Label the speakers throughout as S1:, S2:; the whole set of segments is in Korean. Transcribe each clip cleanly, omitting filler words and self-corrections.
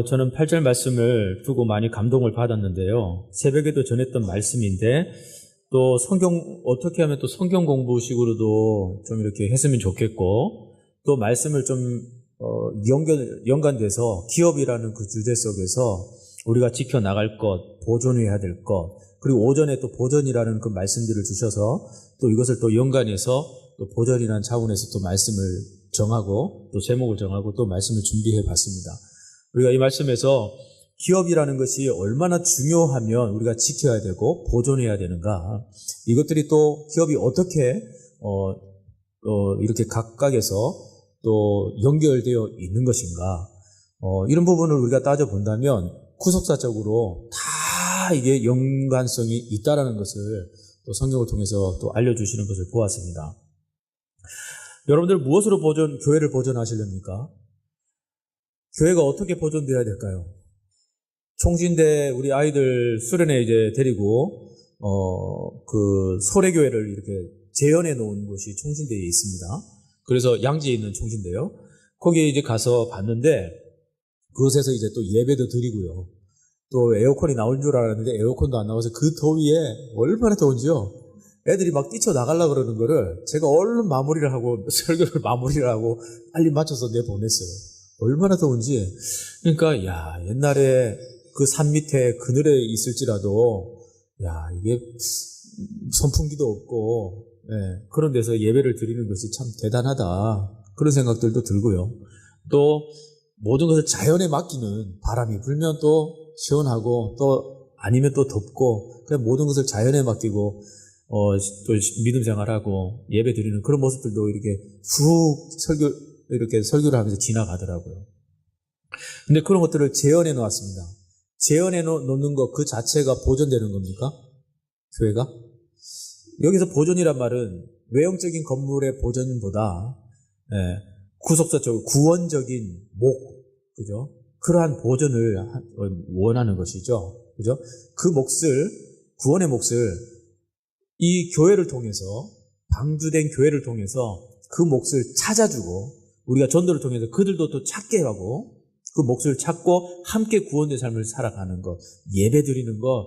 S1: 저는 8절 말씀을 두고 많이 감동을 받았는데요. 새벽에도 전했던 말씀인데, 또 어떻게 하면 또 성경 공부식으로도 좀 이렇게 했으면 좋겠고, 또 말씀을 좀, 연관돼서 기업이라는 그 주제 속에서 우리가 지켜나갈 것, 보존해야 될 것, 그리고 오전에 또 보존이라는 그 말씀들을 주셔서 또 이것을 또 연관해서 또 보존이라는 차원에서 또 말씀을 정하고 또 제목을 정하고 또 말씀을 준비해 봤습니다. 우리가 이 말씀에서 기업이라는 것이 얼마나 중요하면 우리가 지켜야 되고 보존해야 되는가, 이것들이 또 기업이 어떻게 이렇게 각각에서 또 연결되어 있는 것인가, 이런 부분을 우리가 따져본다면 구속사적으로 다 이게 연관성이 있다라는 것을 또 성경을 통해서 또 알려주시는 것을 보았습니다. 여러분들 무엇으로 교회를 보존하시렵니까? 교회가 어떻게 보존되어야 될까요? 총신대 우리 아이들 수련회 이제 데리고 그 소래교회를 이렇게 재현해 놓은 곳이 총신대에 있습니다. 그래서 양지에 있는 총신대요. 거기에 이제 가서 봤는데 그곳에서 이제 또 예배도 드리고요. 또 에어컨이 나올 줄 알았는데 에어컨도 안 나와서 그 더위에 얼마나 더운지요. 애들이 막 뛰쳐나가려고 그러는 거를 제가 얼른 마무리를 하고 설교를 마무리를 하고 빨리 맞춰서 내보냈어요. 얼마나 더운지. 그러니까 옛날에 그 산 밑에 그늘에 있을지라도 이게 선풍기도 없고 그런 데서 예배를 드리는 것이 참 대단하다, 그런 생각들도 들고요. 또 모든 것을 자연에 맡기는, 바람이 불면 또 시원하고 또 아니면 또 덥고, 그냥 모든 것을 자연에 맡기고 또 믿음 생활하고 예배 드리는 그런 모습들도 이렇게 이렇게 설교를 하면서 지나가더라고요. 근데 그런 것들을 재현해 놓았습니다. 재현해 놓는 것 그 자체가 보존되는 겁니까? 교회가? 여기서 보존이란 말은 외형적인 건물의 보존보다 구속사적, 구원적인 그죠? 그러한 보존을 원하는 것이죠. 그죠? 그 구원의 몫을 이 교회를 통해서, 방주된 교회를 통해서 그 몫을 찾아주고, 우리가 전도를 통해서 그들도 또 찾게 하고, 그 몫을 찾고 함께 구원된 삶을 살아가는 것, 예배 드리는 것,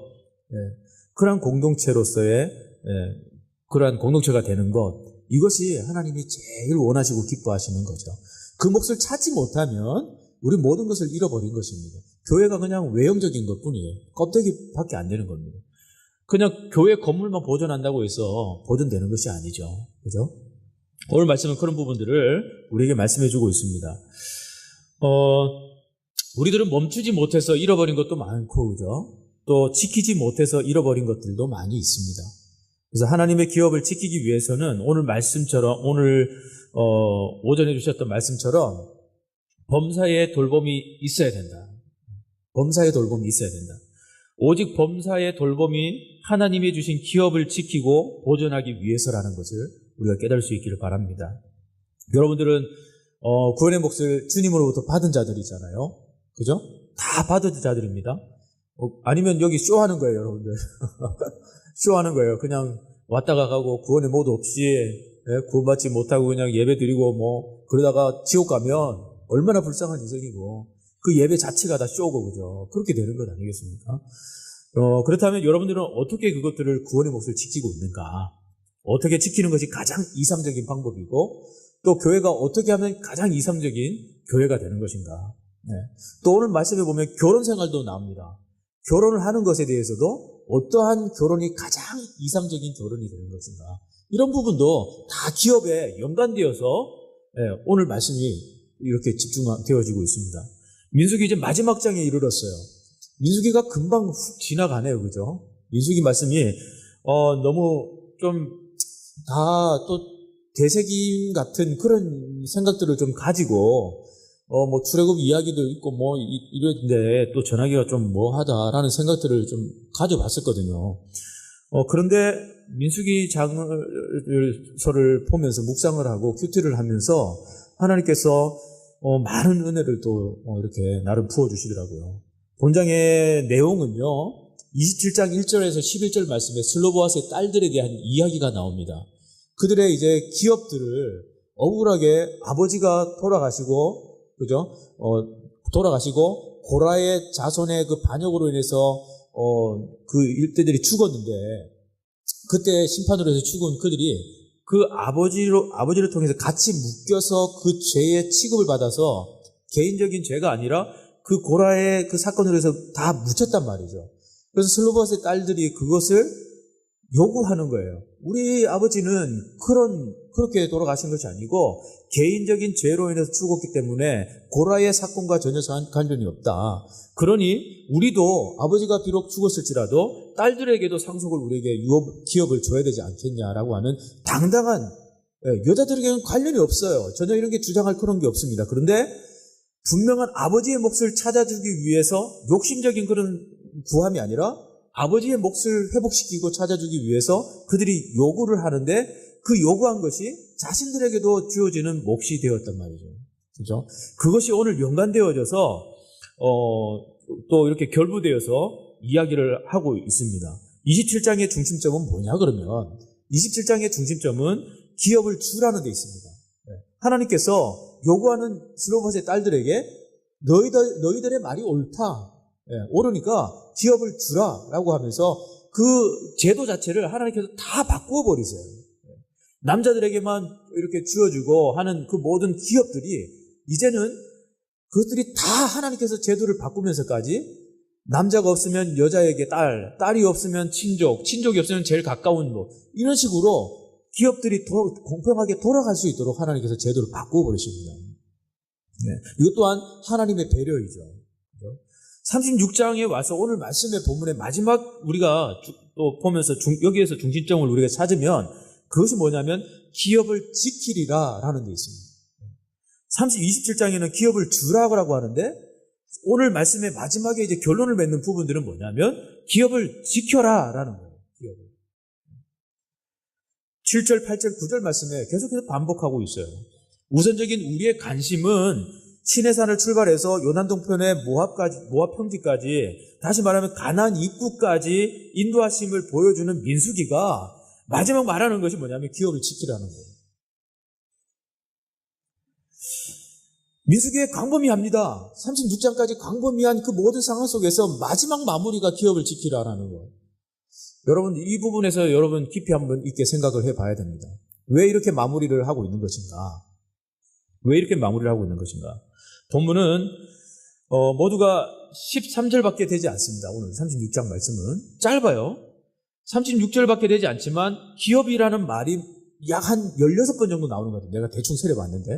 S1: 그러한 공동체로서의 그러한 공동체가 되는 것, 이것이 하나님이 제일 원하시고 기뻐하시는 거죠. 그 몫을 찾지 못하면 우리 모든 것을 잃어버린 것입니다. 교회가 그냥 외형적인 것뿐이에요. 껍데기밖에 안 되는 겁니다. 그냥 교회 건물만 보존한다고 해서 보존되는 것이 아니죠. 그죠? 오늘 말씀은 그런 부분들을 우리에게 말씀해 주고 있습니다. 우리들은 멈추지 못해서 잃어버린 것도 많고, 그죠? 또 지키지 못해서 잃어버린 것들도 많이 있습니다. 그래서 하나님의 기업을 지키기 위해서는 오늘 말씀처럼, 오늘 오전에 주셨던 말씀처럼 범사의 돌봄이 있어야 된다. 범사의 돌봄이 있어야 된다. 오직 범사의 돌봄이 하나님이 주신 기업을 지키고 보존하기 위해서라는 것을 우리가 깨달을 수 있기를 바랍니다. 여러분들은 구원의 몫을 주님으로부터 받은 자들이잖아요. 그죠? 다 받은 자들입니다. 아니면 여기 쇼하는 거예요, 여러분들. 쇼하는 거예요. 그냥 왔다가 가고 구원의 모드 없이 구원받지 못하고 그냥 예배 드리고 그러다가 지옥 가면 얼마나 불쌍한 인생이고, 그 예배 자체가 다 쇼고, 그죠? 그렇게 되는 것 아니겠습니까? 그렇다면 여러분들은 어떻게 그것들을 구원의 몫을 지키고 있는가? 어떻게 지키는 것이 가장 이상적인 방법이고, 또 교회가 어떻게 하면 가장 이상적인 교회가 되는 것인가? 또 오늘 말씀해 보면 결혼 생활도 나옵니다. 결혼을 하는 것에 대해서도 어떠한 결혼이 가장 이상적인 결혼이 되는 것인가? 이런 부분도 다 기업에 연관되어서 오늘 말씀이 이렇게 집중되어지고 있습니다. 민수기 이제 마지막 장에 이르렀어요. 민수기가 금방 훅 지나가네요. 그죠? 민수기 말씀이 너무 좀 다 또 되새김 같은 그런 생각들을 좀 가지고 출애굽 이야기도 있고 이런데 또 전하기가 좀 뭐하다라는 생각들을 좀 가져봤었거든요. 그런데 민수기 장서를 보면서 묵상을 하고 큐티를 하면서 하나님께서 많은 은혜를 또 이렇게 나름 부어주시더라고요. 본장의 내용은요, 27장 1절에서 11절 말씀에 슬로보아스의 딸들에 대한 이야기가 나옵니다. 그들의 이제 기업들을 억울하게 아버지가 돌아가시고, 그죠? 돌아가시고 고라의 자손의 그 반역으로 인해서 그 일대들이 죽었는데, 그때 심판으로 해서 죽은 그들이 그 아버지를 통해서 같이 묶여서 그 죄의 취급을 받아서 개인적인 죄가 아니라 그 고라의 그 사건으로 해서 다 묻혔단 말이죠. 그래서 슬로바스의 딸들이 그것을 요구하는 거예요. 우리 아버지는 그렇게 돌아가신 것이 아니고 개인적인 죄로 인해서 죽었기 때문에 고라의 사건과 전혀 관련이 없다. 그러니 우리도 아버지가 비록 죽었을지라도 딸들에게도 상속을 우리에게 기업을 줘야 되지 않겠냐라고 하는 당당한, 여자들에게는 관련이 없어요. 전혀 이런 게 주장할 그런 게 없습니다. 그런데 분명한 아버지의 몫을 찾아주기 위해서 욕심적인 그런 구함이 아니라 아버지의 몫을 회복시키고 찾아주기 위해서 그들이 요구를 하는데, 그 요구한 것이 자신들에게도 주어지는 몫이 되었단 말이죠. 그죠? 그것이 오늘 연관되어져서 또 이렇게 결부되어서 이야기를 하고 있습니다. 27장의 중심점은 뭐냐 그러면, 27장의 중심점은 기업을 주라는 데 있습니다. 하나님께서 요구하는 슬로바스의 딸들에게 너희들의 말이 옳다. 옳으니까 기업을 주라라고 하면서 그 제도 자체를 하나님께서 다 바꾸어 버리세요. 남자들에게만 이렇게 주어주고 하는 그 모든 기업들이 이제는 그것들이 다 하나님께서 제도를 바꾸면서까지 남자가 없으면 여자에게 딸이 없으면 친족이 없으면 제일 가까운 이런 식으로 기업들이 더 공평하게 돌아갈 수 있도록 하나님께서 제도를 바꾸어 버리십니다. 이것 또한 하나님의 배려이죠. 36장에 와서 오늘 말씀의 본문의 마지막 우리가 또 보면서 여기에서 중심점을 우리가 찾으면 그것이 뭐냐면 기업을 지키리라 라는 데 있습니다. 27장에는 기업을 주라고 하는데 오늘 말씀의 마지막에 이제 결론을 맺는 부분들은 뭐냐면 기업을 지켜라 라는 거예요. 기업을. 7절, 8절, 9절 말씀에 계속해서 반복하고 있어요. 우선적인 우리의 관심은 시내산을 출발해서 요단 동편의 모압 평지까지, 다시 말하면 가나안 입구까지 인도하심을 보여주는 민수기가 마지막 말하는 것이 뭐냐면 기업을 지키라는 거예요. 민수기에 광범위합니다. 36장까지 광범위한 그 모든 상황 속에서 마지막 마무리가 기업을 지키라라는 거예요. 여러분, 이 부분에서 여러분 깊이 한번 있게 생각을 해봐야 됩니다. 왜 이렇게 마무리를 하고 있는 것인가? 왜 이렇게 마무리를 하고 있는 것인가? 본문은 모두가 13절밖에 되지 않습니다. 오늘 36장 말씀은 짧아요. 36절밖에 되지 않지만 기업이라는 말이 약 한 16번 정도 나오는 것 같아요. 내가 대충 세려봤는데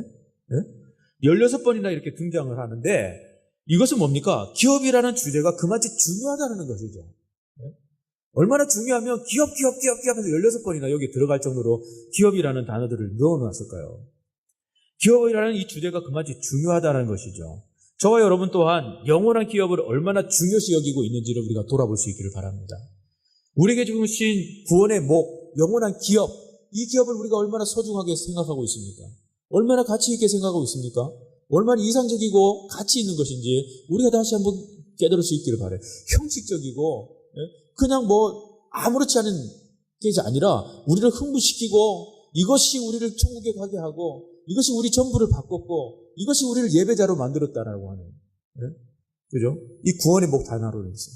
S1: 16번이나 이렇게 등장을 하는데, 이것은 뭡니까? 기업이라는 주제가 그만치 중요하다는 것이죠. 얼마나 중요하면 기업 하면서 16번이나 여기 들어갈 정도로 기업이라는 단어들을 넣어놨을까요? 기업이라는 이 주제가 그만치 중요하다는 것이죠. 저와 여러분 또한 영원한 기업을 얼마나 중요시 여기고 있는지를 우리가 돌아볼 수 있기를 바랍니다. 우리에게 주신 구원의 목, 영원한 기업, 이 기업을 우리가 얼마나 소중하게 생각하고 있습니까? 얼마나 가치 있게 생각하고 있습니까? 얼마나 이상적이고 가치 있는 것인지 우리가 다시 한번 깨달을 수 있기를 바라요. 형식적이고 그냥 아무렇지 않은 것이 아니라 우리를 흥분시키고 이것이 우리를 천국에 가게 하고 이것이 우리 전부를 바꿨고 이것이 우리를 예배자로 만들었다라고 하는, 그죠? 이 구원의 목 단어로 있어요.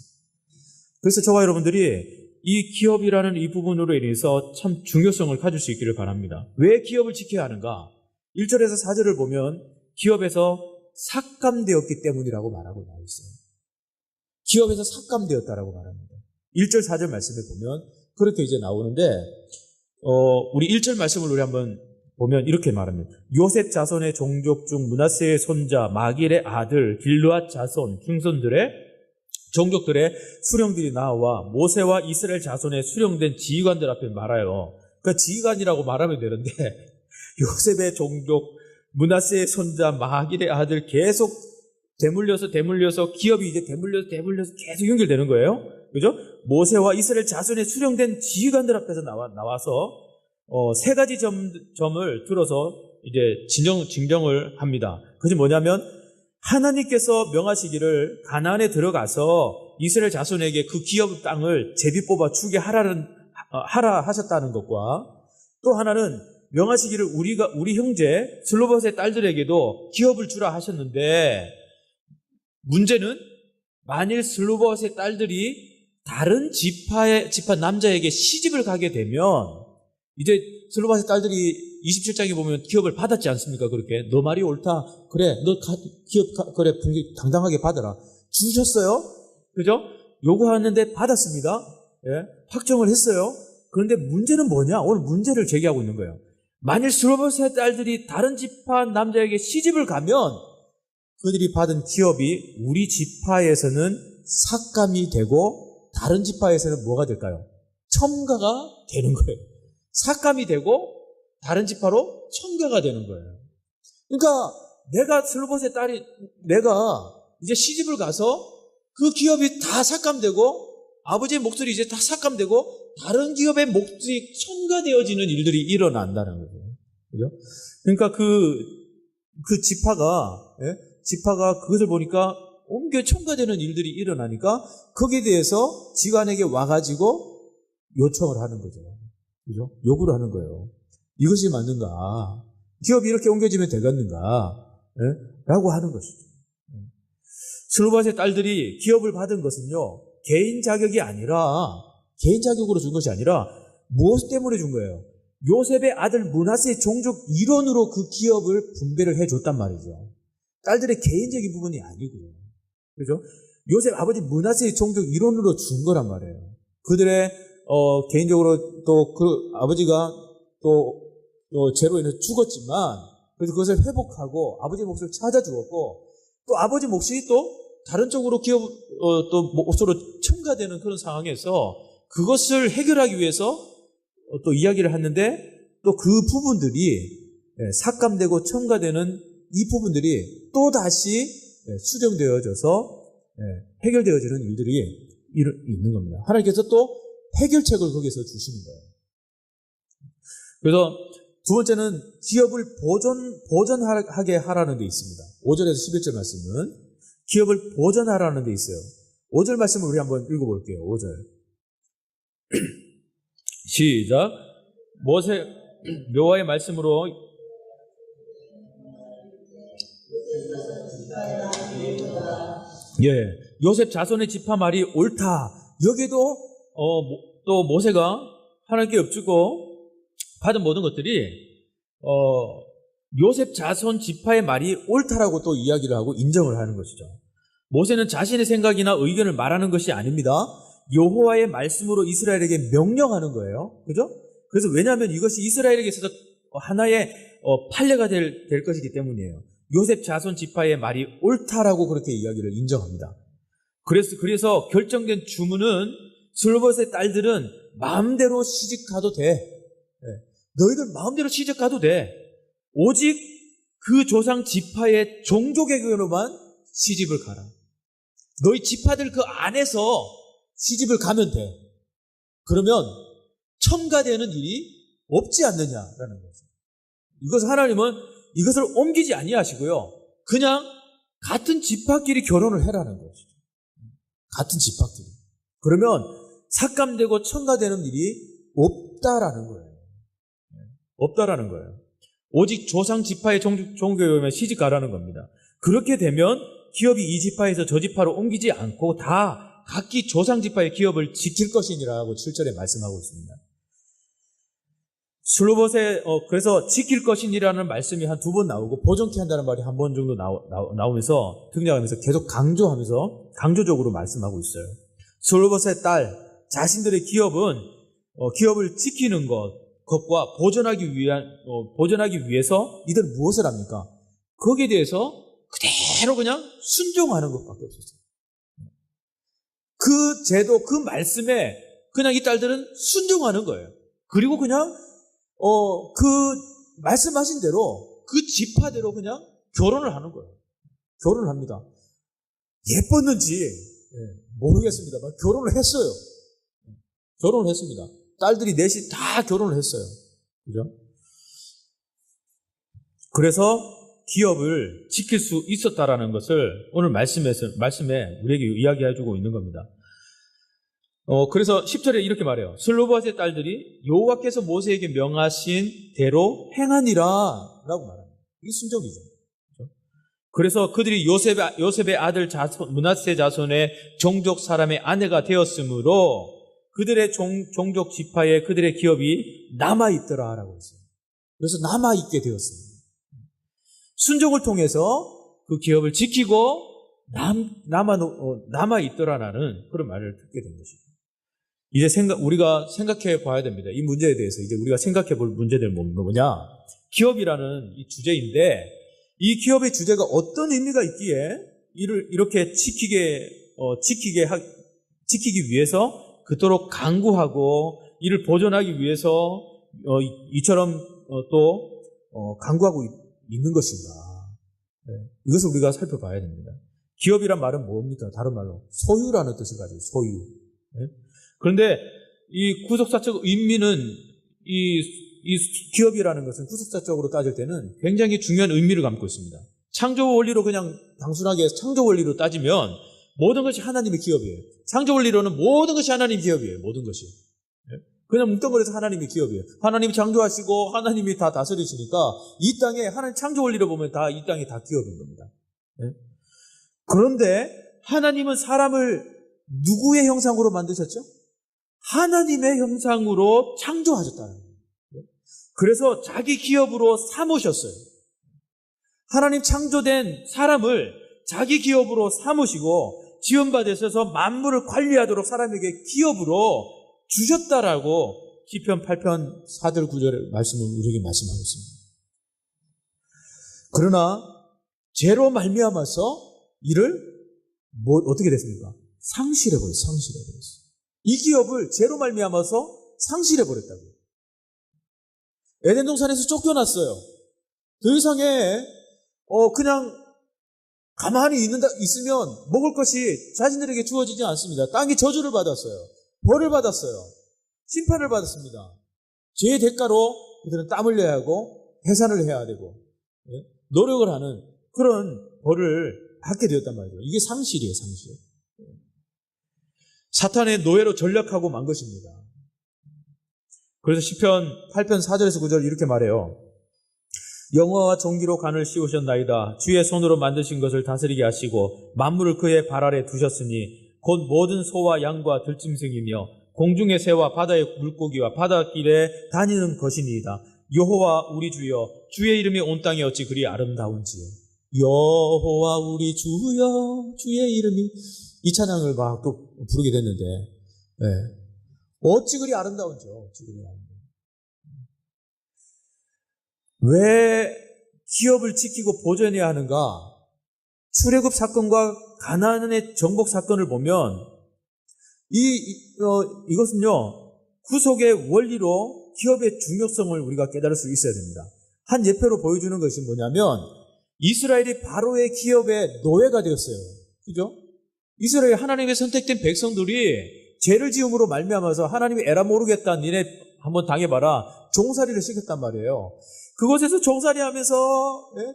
S1: 그래서 저와 여러분들이 이 기업이라는 이 부분으로 인해서 참 중요성을 가질 수 있기를 바랍니다. 왜 기업을 지켜야 하는가? 1절에서 4절을 보면 기업에서 삭감되었기 때문이라고 말하고 나와 있어요. 기업에서 삭감되었다라고 말합니다. 1절, 4절 말씀에 보면 그렇게 이제 나오는데, 우리 1절 말씀을 우리 한번 보면 이렇게 말합니다. 요셉 자손의 종족 중 므낫세의 손자 마길의 아들 길르앗 자손 중손들의 종족들의 수령들이 나와 모세와 이스라엘 자손의 수령된 지휘관들 앞에 말아요. 그러니까 지휘관이라고 말하면 되는데 요셉의 종족 므낫세의 손자 마길의 아들 계속 대물려서 기업이 이제 대물려서 계속 연결되는 거예요. 그죠? 모세와 이스라엘 자손의 수령된 지휘관들 앞에서 나와서 세 가지 점을 들어서 이제 징정을 합니다. 그것이 뭐냐면 하나님께서 명하시기를 가나안에 들어가서 이스라엘 자손에게 그 기업 땅을 제비 뽑아 주게 하라 하셨다는 것과, 또 하나는 명하시기를 우리 형제 슬로바스의 딸들에게도 기업을 주라 하셨는데 문제는 만일 슬로봇의 딸들이 다른 지파 남자에게 시집을 가게 되면, 이제 슬로봇의 딸들이 27장에 보면 기업을 받았지 않습니까? 그렇게 너 말이 옳다. 그래, 너 기업 그래 당당하게 받아라. 주셨어요. 그죠? 요구하는데 받았습니다. 예, 확정을 했어요. 그런데 문제는 뭐냐? 오늘 문제를 제기하고 있는 거예요. 만일 슬로봇의 딸들이 다른 지파 남자에게 시집을 가면 그들이 받은 기업이 우리 지파에서는 삭감이 되고 다른 지파에서는 뭐가 될까요? 첨가가 되는 거예요. 삭감이 되고 다른 지파로 첨가가 되는 거예요. 그러니까 내가 슬로봇의 딸이 내가 이제 시집을 가서 그 기업이 다 삭감되고 아버지의 몫들이 이제 다 삭감되고 다른 기업의 몫이 첨가되어지는 일들이 일어난다는 거죠. 그죠? 그러니까 그 지파가 그것을 보니까 옮겨 첨가되는 일들이 일어나니까 거기에 대해서 지관에게 와가지고 요청을 하는 거죠. 그죠? 요구를 하는 거예요. 이것이 맞는가? 기업이 이렇게 옮겨지면 되겠는가? 예? 라고 하는 것이죠. 슬로봇의 딸들이 기업을 받은 것은요, 개인 자격으로 준 것이 아니라 무엇 때문에 준 거예요? 요셉의 아들 므낫세의 종족 일원으로 그 기업을 분배를 해줬단 말이죠. 딸들의 개인적인 부분이 아니고요. 그죠? 요셉 아버지 므낫세의 종족 일원으로 준 거란 말이에요. 그들의 개인적으로 또 그 아버지가 또 죄로 인해서 죽었지만 그래서 그것을 회복하고 아버지 몫을 찾아주었고 또 아버지 몫이 또 다른 쪽으로 기업 또 몫으로 첨가되는 그런 상황에서 그것을 해결하기 위해서 또 이야기를 했는데 또 그 부분들이 삭감되고 첨가되는 이 부분들이 또 다시 수정되어져서 해결되어지는 일들이 있는 겁니다. 하나님께서 또 해결책을 거기서 주시는 거예요. 그래서 두 번째는 기업을 보존하게 하라는 데 있습니다. 5절에서 11절 말씀은 기업을 보존하라는 데 있어요. 5절 말씀을 우리 한번 읽어볼게요. 5절 시작. 모세 여호와의 말씀으로 요셉 자손의 지파 말이 옳다. 여기도 또 모세가 하나님께 엽주고 받은 모든 것들이 요셉 자손 지파의 말이 옳다라고 또 이야기를 하고 인정을 하는 것이죠. 모세는 자신의 생각이나 의견을 말하는 것이 아닙니다. 여호와의 말씀으로 이스라엘에게 명령하는 거예요. 그죠? 그래서 왜냐하면 이것이 이스라엘에게 있어서 하나의 판례가 될 것이기 때문이에요. 요셉 자손 지파의 말이 옳다라고 그렇게 이야기를 인정합니다. 그래서 결정된 주문은 슬로봇의 딸들은 마음대로 시집 가도 돼. 너희들 마음대로 시집 가도 돼. 오직 그 조상 지파의 종족에게로만 시집을 가라. 너희 지파들 그 안에서 시집을 가면 돼. 그러면 첨가되는 일이 없지 않느냐라는 거죠. 이것을 하나님은 이것을 옮기지 아니하시고요. 그냥 같은 지파끼리 결혼을 해라는 것이죠. 같은 지파끼리. 그러면 삭감되고 첨가되는 일이 없다라는 거예요. 없다라는 거예요. 오직 조상 지파의 종교에 의하면 시집 가라는 겁니다. 그렇게 되면 기업이 이 지파에서 저 지파로 옮기지 않고 다 각기 조상 지파의 기업을 지킬 것이니라고 7절에 말씀하고 있습니다. 슬로봇의 그래서 지킬 것이니라는 말씀이 한 두 번 나오고 보존케 한다는 말이 한 번 정도 나오면서 등장하면서 계속 강조적으로 말씀하고 있어요. 슬로봇의 딸 자신들의 기업을 지키는 것과 보존하기 위해서 이들 무엇을 합니까? 거기에 대해서 그대로 그냥 순종하는 것밖에 없었어요. 그 제도, 그 말씀에 그냥 이 딸들은 순종하는 거예요. 그리고 그냥 그 말씀하신 대로 그 지파대로 그냥 결혼을 하는 거예요. 결혼을 합니다. 예뻤는지 모르겠습니다만 결혼을 했어요. 결혼을 했습니다. 딸들이 넷이 다 결혼을 했어요. 그죠? 그래서 기업을 지킬 수 있었다라는 것을 오늘 말씀에 우리에게 이야기해주고 있는 겁니다. 그래서 10절에 이렇게 말해요. 슬로봇의 딸들이 여호와께서 모세에게 명하신 대로 행하니라 라고 말합니다. 이게 순종이죠. 그렇죠? 그래서 그들이 요셉의 아들 므낫세 자손의 종족 사람의 아내가 되었으므로 그들의 종족 지파에 그들의 기업이 남아있더라라고 했어요. 그래서 남아있게 되었습니다. 순종을 통해서 그 기업을 지키고 남아있더라라는 그런 말을 듣게 된 것이죠. 이제 우리가 생각해 봐야 됩니다. 이 문제에 대해서 이제 우리가 생각해 볼 문제들은 뭐냐? 기업이라는 이 주제인데 이 기업의 주제가 어떤 의미가 있기에 이를 이렇게 지키기 위해서 그토록 강구하고 이를 보존하기 위해서 이처럼 또 강구하고 있는 것인가? 네. 이것을 우리가 살펴봐야 됩니다. 기업이란 말은 뭡니까? 다른 말로 소유라는 뜻을 가지고 소유. 네? 그런데 이 구속사적 의미는 이 기업이라는 것은 구속사적으로 따질 때는 굉장히 중요한 의미를 담고 있습니다. 창조 원리로 그냥 단순하게 창조 원리로 따지면 모든 것이 하나님의 기업이에요. 창조 원리로는 모든 것이 하나님의 기업이에요. 모든 것이. 그냥 뭉뚱그려서 하나님의 기업이에요. 하나님이 창조하시고 하나님이 다 다스리시니까 이 땅에 하나님 창조 원리로 보면 다 이 땅이 다 기업인 겁니다. 그런데 하나님은 사람을 누구의 형상으로 만드셨죠? 하나님의 형상으로 창조하셨다는 거예요. 그래서 자기 기업으로 삼으셨어요. 하나님 창조된 사람을 자기 기업으로 삼으시고 지원받으셔서 만물을 관리하도록 사람에게 기업으로 주셨다라고 시편 8편 4절 9절의 말씀을 우리에게 말씀하고 있습니다. 그러나 죄로 말미암아서 이를 어떻게 됐습니까? 상실해버렸어요. 이 기업을 죄로 말미암아서 상실해버렸다고요. 에덴 동산에서 쫓겨났어요. 더 이상의 그냥 가만히 있으면 먹을 것이 자신들에게 주어지지 않습니다. 땅이 저주를 받았어요. 벌을 받았어요. 심판을 받았습니다. 죄의 대가로 그들은 땀 흘려야 하고 해산을 해야 되고 노력을 하는 그런 벌을 받게 되었단 말이죠. 이게 상실이에요. 상실. 사탄의 노예로 전락하고 만 것입니다. 그래서 시편 8편 4절에서 9절 이렇게 말해요. 영화와 종기로 간을 씌우셨나이다. 주의 손으로 만드신 것을 다스리게 하시고 만물을 그의 발 아래 두셨으니 곧 모든 소와 양과 들짐승이며 공중의 새와 바다의 물고기와 바닷길에 다니는 것이니이다. 여호와 우리 주여 주의 이름이 온 땅에 어찌 그리 아름다운지요. 여호와 우리 주여 주의 이름이 이 찬양을 막 또 부르게 됐는데 어찌 그리 아름다운지요. 어찌 그리 아름다운지요. 왜 기업을 지키고 보존해야 하는가? 출애굽 사건과 가나안의 정복 사건을 보면 이것은요 구속의 원리로 기업의 중요성을 우리가 깨달을 수 있어야 됩니다. 한 예표로 보여주는 것이 뭐냐면 이스라엘이 바로의 기업의 노예가 되었어요. 그죠? 이스라엘 하나님의 선택된 백성들이 죄를 지음으로 말미암아서 하나님이 에라 모르겠다 니네 한번 당해봐라 종살이를 시켰단 말이에요. 그곳에서 종살이하면서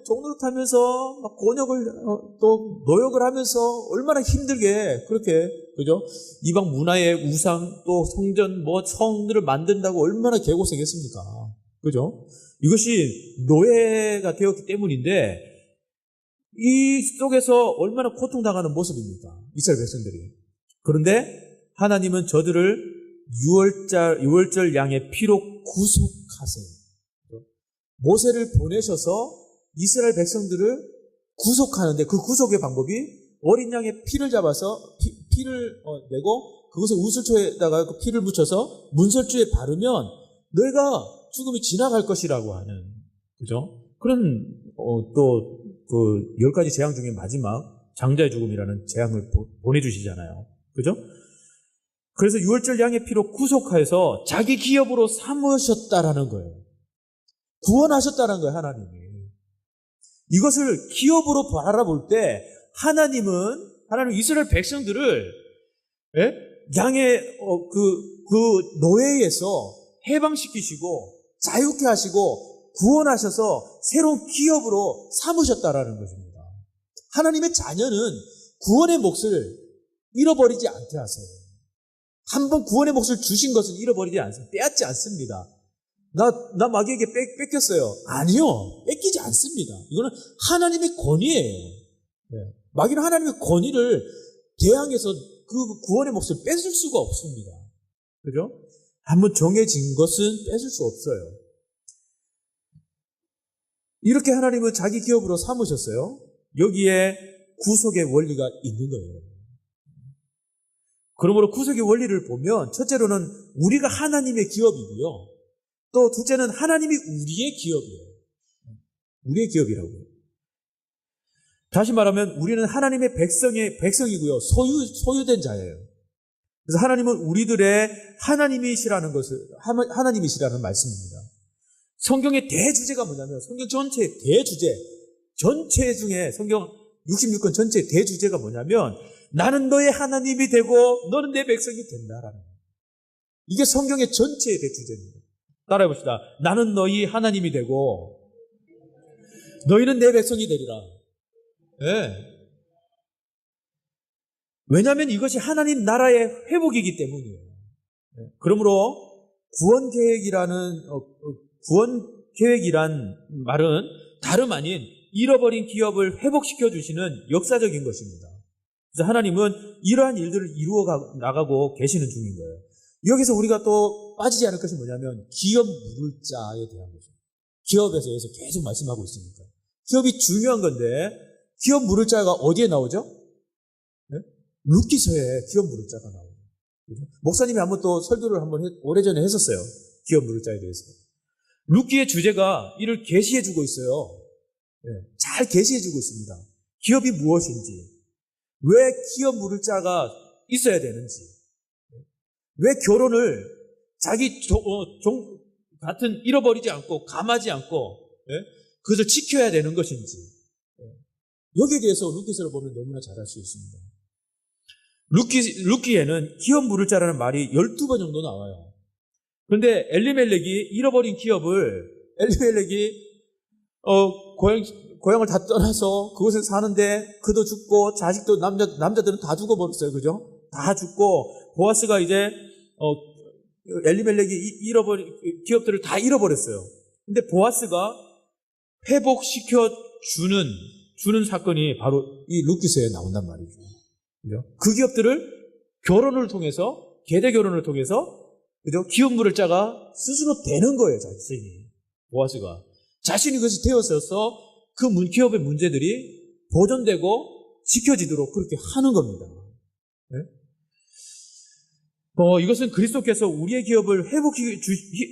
S1: 종노릇하면서 막 곤욕을 또 노역을 하면서 얼마나 힘들게 그렇게 그죠? 이방 문화의 우상 또 성전 성들을 만든다고 얼마나 개고생했습니까? 그죠? 이것이 노예가 되었기 때문인데 이 속에서 얼마나 고통당하는 모습입니까? 이스라엘 백성들이. 그런데 하나님은 저들을 유월절 양의 피로 구속하세요. 모세를 보내셔서 이스라엘 백성들을 구속하는데 그 구속의 방법이 어린 양의 피를 잡아서 피를 내고 그것을 우슬초에다가 그 피를 묻혀서 문설주에 바르면 너희가 죽음이 지나갈 것이라고 하는 그죠? 그런 또 그 10가지 재앙 중에 마지막 장자의 죽음이라는 재앙을 보내주시잖아요. 그죠? 그래서 유월절 양의 피로 구속하여서 자기 기업으로 삼으셨다라는 거예요. 구원하셨다는 거예요, 하나님이. 이것을 기업으로 바라볼 때 하나님 이스라엘 백성들을 양의 그 노예에서 해방시키시고 자유케 하시고 구원하셔서 새로운 기업으로 삼으셨다라는 것입니다. 하나님의 자녀는 구원의 몫을 잃어버리지 않게 하세요. 한번 구원의 몫을 주신 것을 잃어버리지 않습니다. 빼앗지 않습니다. 나 마귀에게 뺏겼어요. 아니요. 뺏기지 않습니다. 이거는 하나님의 권위예요. 마귀는 하나님의 권위를 대항해서 그 구원의 몫을 뺏을 수가 없습니다. 그죠? 한번 정해진 것은 뺏을 수 없어요. 이렇게 하나님은 자기 기업으로 삼으셨어요. 여기에 구속의 원리가 있는 거예요. 그러므로 구속의 원리를 보면 첫째로는 우리가 하나님의 기업이고요. 또 둘째는 하나님이 우리의 기업이에요. 우리의 기업이라고요. 다시 말하면 우리는 하나님의 백성이고요. 소유된 자예요. 그래서 하나님은 우리들의 하나님이시라는 말씀입니다. 성경의 대주제가 뭐냐면 성경 전체의 전체 중에 성경 66권 전체의 대주제가 뭐냐면 나는 너의 하나님이 되고 너는 내 백성이 된다라는 거예요. 이게 성경의 전체의 대주제입니다. 따라해 봅시다. 나는 너희 하나님이 되고 너희는 내 백성이 되리라. 네. 왜냐하면 이것이 하나님 나라의 회복이기 때문이에요. 네. 그러므로 구원 계획이란 말은 다름 아닌 잃어버린 기업을 회복시켜 주시는 역사적인 것입니다. 그래서 하나님은 이러한 일들을 이루어 나가고 계시는 중인 거예요. 여기서 우리가 또 빠지지 않을 것이 뭐냐면 기업 물을 자에 대한 거죠. 기업에서 여기서 계속 말씀하고 있으니까. 기업이 중요한 건데 기업 물을 자가 어디에 나오죠? 네? 룻기서에 기업 물을 자가 나오죠. 그렇죠? 목사님이 한번 또 설교를 오래전에 했었어요. 기업 물을 자에 대해서. 룻기의 주제가 이를 계시해주고 있어요. 네, 잘 계시해주고 있습니다. 기업이 무엇인지, 왜 기업 물을 자가 있어야 되는지, 왜 결혼을 자기 같은 잃어버리지 않고 감하지 않고 그것을 지켜야 되는 것인지, 여기에 대해서 룻기서를 보면 너무나 잘 알 수 있습니다. 룻기에는 기업 물을 자라는 말이 12번 정도 나와요. 그런데 엘리멜렉이 잃어버린 기업을 고향을 다 떠나서 그곳에 사는데 그도 죽고 자식도 남자들은 다 죽어버렸어요. 그죠? 다 죽고 보아스가 이제 엘리멜렉이 잃어버린 기업들을 다 잃어버렸어요. 근데 보아스가 회복시켜 주는 사건이 바로 이 룻기서에 나온단 말이죠. 그죠? 그 기업들을 결혼을 통해서 계대 결혼을 통해서 그죠? 기업 물을 자가 스스로 되는 거예요. 자신이 보아스가 자신이 그것이 되었어서 그 기업의 문제들이 보존되고 지켜지도록 그렇게 하는 겁니다. 네? 이것은 그리스도께서 우리의 기업을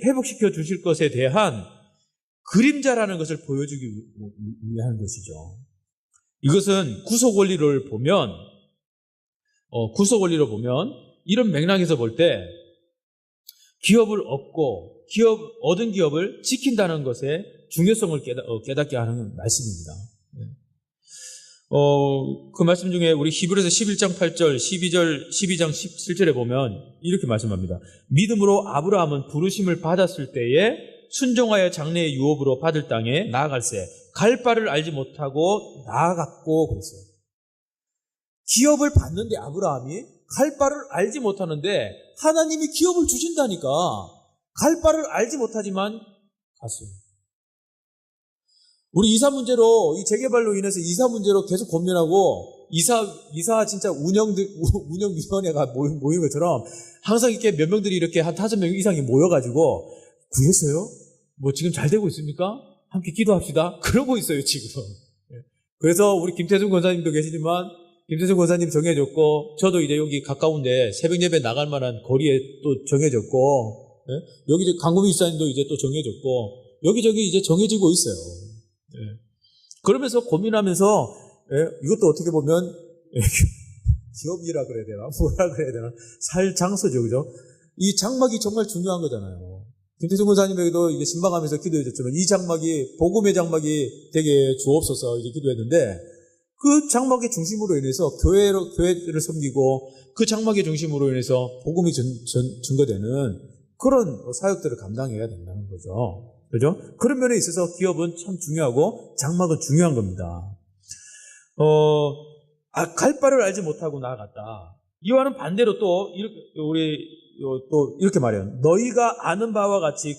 S1: 회복시켜 주실 것에 대한 그림자라는 것을 보여주기 위한 것이죠. 이것은 구속 원리를 보면 이런 맥락에서 볼 때 얻은 기업을 지킨다는 것의 중요성을 깨닫게 하는 말씀입니다. 그 말씀 중에 우리 히브리서 11장 8절, 12장 17절에 보면 이렇게 말씀합니다. 믿음으로 아브라함은 부르심을 받았을 때에 순종하여 장래의 유업으로 받을 땅에 나아갈새 갈 바를 알지 못하고 나아갔고 그랬어요. 기업을 받는데 아브라함이 갈 바를 알지 못하는데 하나님이 기업을 주신다니까 갈 바를 알지 못하지만 갔어요. 우리 이사 문제로 이 재개발로 인해서 이사 문제로 계속 고민하고 이사 진짜 운영위원회가 모인 것처럼 항상 이렇게 몇 명들이 이렇게 한 5명 이상이 모여가지고 구했어요? 뭐 지금 잘 되고 있습니까? 함께 기도합시다. 그러고 있어요 지금. 그래서 우리 김태준 권사님도 계시지만 김태준 권사님 정해졌고 저도 이제 여기 가까운데 새벽 예배 나갈 만한 거리에 또 정해졌고 여기 이제 강구미 집사님도 이제 또 정해졌고 여기저기 이제 정해지고 있어요. 그러면서 고민하면서 이것도 어떻게 보면 기업이라 그래야 되나 뭐라 그래야 되나 살 장소죠, 그죠? 이 장막이 정말 중요한 거잖아요. 김태준 권사님에게도 이제 신방하면서 기도해줬지만 이 장막이 복음의 장막이 되게 주옵소서 이제 기도했는데 그 장막의 중심으로 인해서 교회를 섬기고 그 장막의 중심으로 인해서 복음이 증거되는 그런 사역들을 감당해야 된다는 거죠. 그죠? 그런 면에 있어서 기업은 참 중요하고 장막은 중요한 겁니다. 갈 바를 알지 못하고 나아갔다. 이와는 반대로 또 이렇게 말해요. 너희가 아는 바와 같이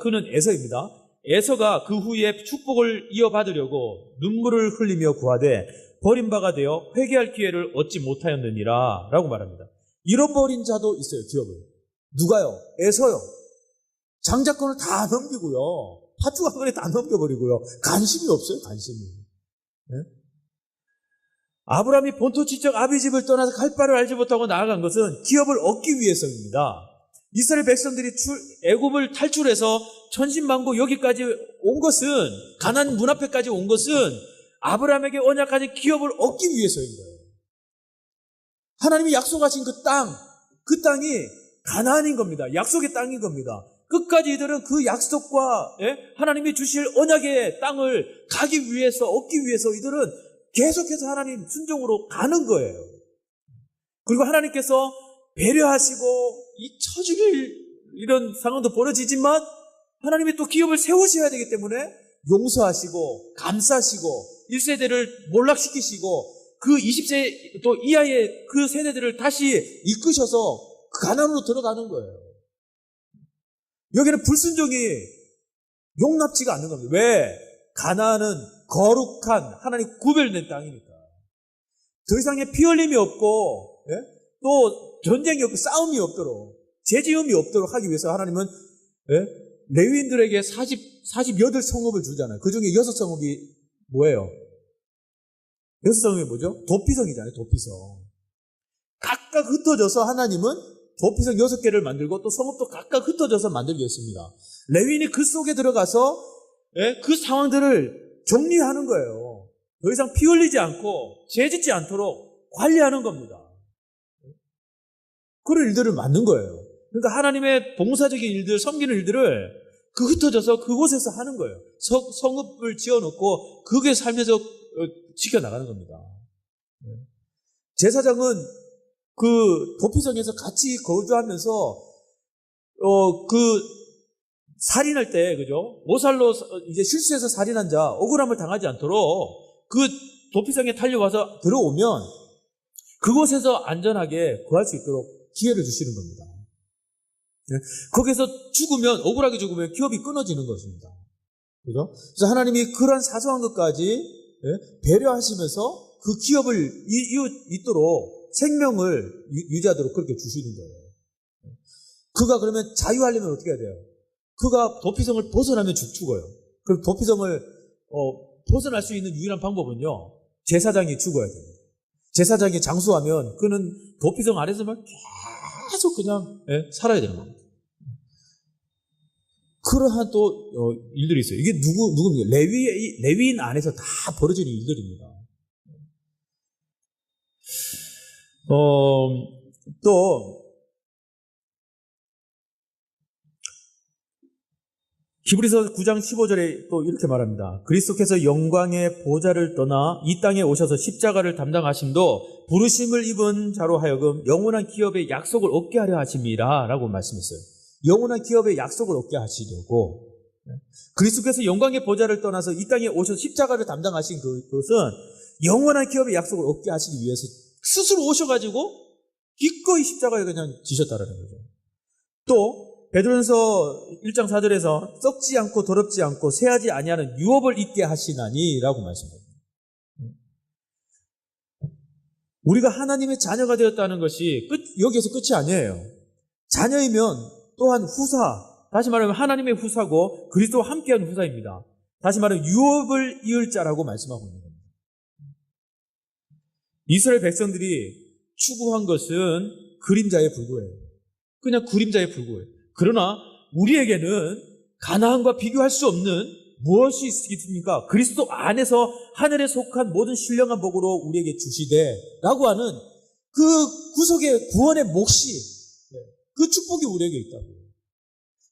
S1: 그는 에서입니다. 에서가 그 후에 축복을 이어받으려고 눈물을 흘리며 구하되 버림바가 되어 회개할 기회를 얻지 못하였느니라 라고 말합니다. 잃어버린 자도 있어요, 기업을. 누가요? 에서요. 장자권을 다 넘기고요. 파주가권에 다 넘겨버리고요. 관심이 없어요, 관심이. 네? 아브라함이 본토지적 아비 집을 떠나서 갈 바를 알지 못하고 나아간 것은 기업을 얻기 위해서입니다. 이스라엘 백성들이 애굽을 탈출해서 천신만고 여기까지 온 것은, 가나안 문 앞에까지 온 것은 아브라함에게 언약하신 기업을 얻기 위해서인 거예요. 하나님이 약속하신 그 땅이 가나안인 겁니다. 약속의 땅인 겁니다. 끝까지 이들은 그 약속과 하나님이 주실 언약의 땅을 가기 위해서, 얻기 위해서 이들은 계속해서 하나님 순종으로 가는 거예요. 그리고 하나님께서 배려하시고 이 처죽일 이런 상황도 벌어지지만 하나님이 또 기업을 세우셔야 되기 때문에 용서하시고 감싸시고 1세대를 몰락시키시고 그 20세 또 이하의 그 세대들을 다시 이끄셔서 가나안으로 들어가는 거예요. 여기는 불순종이 용납지가 않는 겁니다. 왜? 가나안은 거룩한 하나님 구별된 땅이니까. 더 이상의 피 흘림이 없고 또 전쟁이 없고 싸움이 없도록, 재지음이 없도록 하기 위해서 하나님은 레위인들에게 48성읍을 주잖아요. 그 중에 6성읍이 뭐예요? 6성읍이 뭐죠? 도피성이잖아요. 도피성. 각각 흩어져서 하나님은 도피성 6개를 만들고 또 성읍도 각각 흩어져서 만들게 했습니다. 레위인이 그 속에 들어가서 그 상황들을 정리하는 거예요. 더 이상 피 흘리지 않고 죄짓지 않도록 관리하는 겁니다. 그런 일들을 만든 거예요. 그러니까 하나님의 봉사적인 일들, 섬기는 일들을 흩어져서 그곳에서 하는 거예요. 성읍을 지어놓고 그게 살면서 지켜나가는 겁니다. 제사장은 그 도피성에서 같이 거주하면서 그 살인할 때, 그죠? 모살로 이제 실수해서 살인한 자, 억울함을 당하지 않도록 그 도피성에 달려와서 들어오면 그곳에서 안전하게 구할 수 있도록 기회를 주시는 겁니다. 거기서 억울하게 죽으면 기업이 끊어지는 것입니다. 그죠? 그래서 하나님이 그런 사소한 것까지 배려하시면서 그 기업을 있도록 생명을 유지하도록 그렇게 주시는 거예요. 그가 그러면 자유하려면 어떻게 해야 돼요? 그가 도피성을 벗어나면 죽어요. 그럼 도피성을 벗어날 수 있는 유일한 방법은요, 제사장이 죽어야 됩니다. 제사장이 장수하면 그는 도피성 안에서만 계속 그냥 살아야 되는 겁니다. 그러한 또 일들이 있어요. 이게 누굽니까? 레위인 안에서 다 벌어지는 일들입니다. 또 히브리서 9장 15절에 또 이렇게 말합니다. 그리스도께서 영광의 보좌를 떠나 이 땅에 오셔서 십자가를 담당하심도 부르심을 입은 자로 하여금 영원한 기업의 약속을 얻게 하려 하심이라 라고 말씀했어요. 영원한 기업의 약속을 얻게 하시려고. 그리스도께서 영광의 보좌를 떠나서 이 땅에 오셔서 십자가를 담당하신 그것은 영원한 기업의 약속을 얻게 하시기 위해서 스스로 오셔가지고 기꺼이 십자가에 그냥 지셨다라는 거죠. 또 베드로전서 1장 4절에서 썩지 않고 더럽지 않고 새하지 아니하는 유업을 있게 하시나니 라고 말씀합니다. 우리가 하나님의 자녀가 되었다는 것이 여기에서 끝이 아니에요. 자녀이면 또한 다시 말하면 하나님의 후사고 그리스도와 함께한 후사입니다. 다시 말하면 유업을 이을 자라고 말씀하고 있는 겁니다. 이스라엘 백성들이 추구한 것은 그림자에 불과해요. 그냥 그림자에 불과해요. 그러나 우리에게는 가나안과 비교할 수 없는 무엇이 있습니까? 그리스도 안에서 하늘에 속한 모든 신령한 복으로 우리에게 주시되 라고 하는 그 구속의 구원의 몫이, 그 축복이 우리에게 있다고요.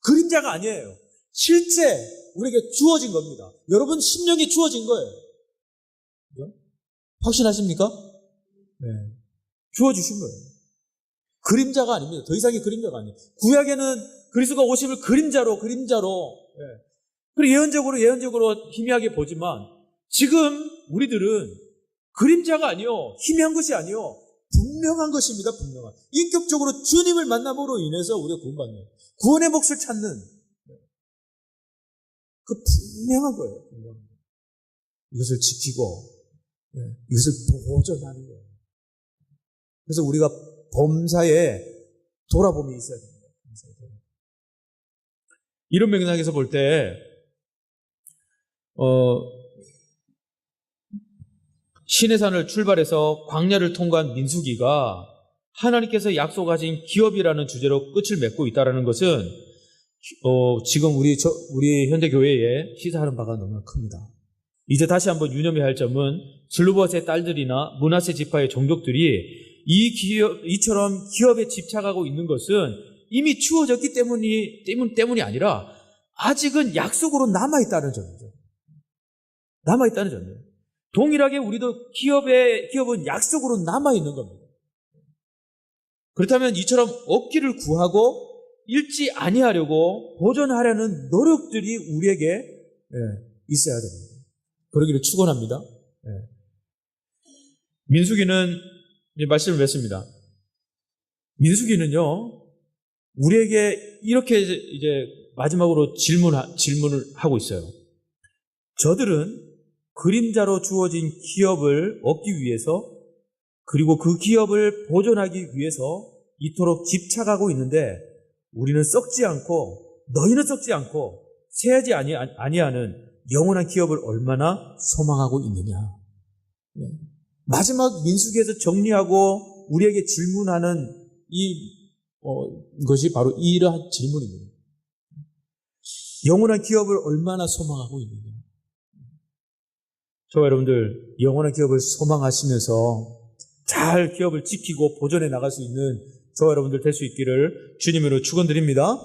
S1: 그림자가 아니에요. 실제 우리에게 주어진 겁니다. 여러분 심령이 주어진 거예요. 확신하십니까? 네. 주어주신 거예요. 그림자가 아닙니다. 더 이상의 그림자가 아니에요. 구약에는 그리스도가 오심을 그림자로 그리고 예언적으로 희미하게 보지만 지금 우리들은 그림자가 아니요, 희미한 것이 아니요, 분명한 것입니다. 분명한. 인격적으로 주님을 만남으로 인해서 우리가 구원받는, 구원의 몫을 찾는 그 분명한 거예요. 분명한 거. 이것을 지키고 이것을 보존하는 거예요. 그래서 우리가 범사에 돌아봄이 있어야 됩니다. 이런 맥락에서 볼 때 시내산을 출발해서 광야를 통과한 민수기가 하나님께서 약속하신 기업이라는 주제로 끝을 맺고 있다는 것은 지금 우리 현대 교회에 시사하는 바가 너무 큽니다. 이제 다시 한번 유념해야 할 점은 슬루버스의 딸들이나 므낫세 지파의 종족들이 이처럼 기업에 집착하고 있는 것은 이미 주어졌기 때문이 아니라 아직은 약속으로 남아있다는 점이죠. 남아있다는 점이에요. 동일하게 우리도 기업은 약속으로 남아있는 겁니다. 그렇다면 이처럼 얻기를 구하고 잃지 아니하려고 보존하려는 노력들이 우리에게 있어야 됩니다. 그러기를 축원합니다. 민수기는 말씀을 맺습니다. 민수기는요, 우리에게 이렇게 이제 마지막으로 질문을 하고 있어요. 저들은 그림자로 주어진 기업을 얻기 위해서 그리고 그 기업을 보존하기 위해서 이토록 집착하고 있는데 우리는 썩지 않고 너희는 썩지 않고 새하지 아니하는 영원한 기업을 얼마나 소망하고 있느냐. 마지막 민수기에서 정리하고 우리에게 질문하는 것이 바로 이러한 질문입니다. 영원한 기업을 얼마나 소망하고 있느냐. 저와 여러분들 영원한 기업을 소망하시면서 잘 기업을 지키고 보존해 나갈 수 있는 저와 여러분들 될 수 있기를 주님으로 축원드립니다.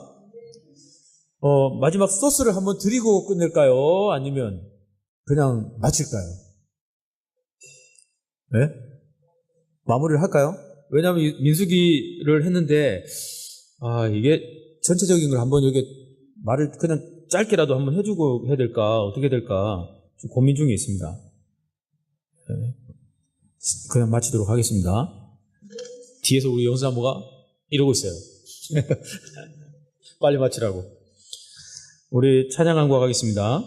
S1: 마지막 소스를 한번 드리고 끝낼까요? 아니면 그냥 마칠까요? 네? 마무리를 할까요? 왜냐하면 민수기를 했는데 이게 전체적인 걸 한번 여기 말을 그냥 짧게라도 한번 해주고 해야 될까 어떻게 될까 좀 고민 중에 있습니다. 네. 그냥 마치도록 하겠습니다. 뒤에서 우리 영사모가 이러고 있어요. 빨리 마치라고. 우리 찬양 한 곡 하겠습니다.